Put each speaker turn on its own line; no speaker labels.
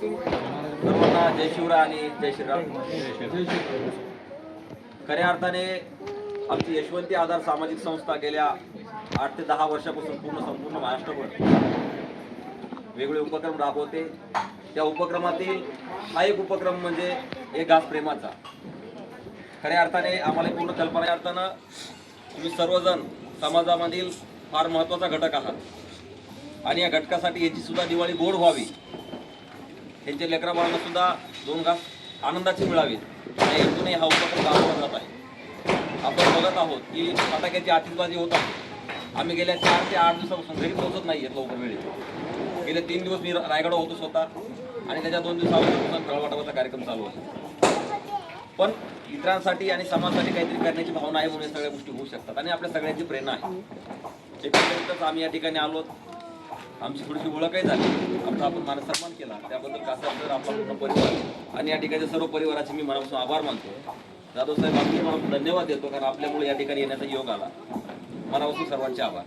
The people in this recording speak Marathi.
सर्वांना जय शिवराय आणि जय श्रीराम. खऱ्या अर्थाने आमची यशवंती आधार सामाजिक संस्था गेल्या 8 ते 10 वर्षापासून संपूर्ण महाराष्ट्रभर वेगवेगळे उपक्रम राबवते. त्या उपक्रमातील हा एक उपक्रम म्हणजे एक घास प्रेमाचा. खऱ्या अर्थाने आम्हाला पूर्ण कल्पना अर्थानं तुम्ही सर्वजण समाजामधील फार महत्त्वाचा घटक आहात आणि या घटकासाठी याची सुद्धा दिवाळी गोड व्हावी, त्यांच्या लेकराबाळांना सुद्धा 2 घास आनंदाचे मिळावे या हेतूने हा उपक्रम राबवला जात आहे. आपण बघत आहोत की फटाक्याची आतिषबाजी होत आहे. आम्ही गेल्या 4 ते 8 दिवसापासून घरी पोहोचत नाही आहेत लवकर वेळेत. गेले 3 दिवस मी रायगड होतो स्वतः आणि त्याच्या 2 दिवसापासून फळवाटपाचा कार्यक्रम चालू आहे. पण इतरांसाठी आणि समाजासाठी काहीतरी करण्याची भावना आहे म्हणून सगळ्या गोष्टी होऊ शकतात आणि आपल्या सगळ्यांची प्रेरणा आहे. एकंदरीतच आम्ही या ठिकाणी आलो, आमची थोडीशी ओळखही झाली, आमचा आपण मानसन्मान केला, त्याबद्दल कासार आपला पूर्ण परिवार आणि या ठिकाणच्या सर्व परिवाराचे मी मनापासून आभार मानतो. जाधव साहेब, आपण मला धन्यवाद देतो कारण आपल्यामुळे या ठिकाणी येण्याचा योग आला. मनापासून सर्वांचे आभार.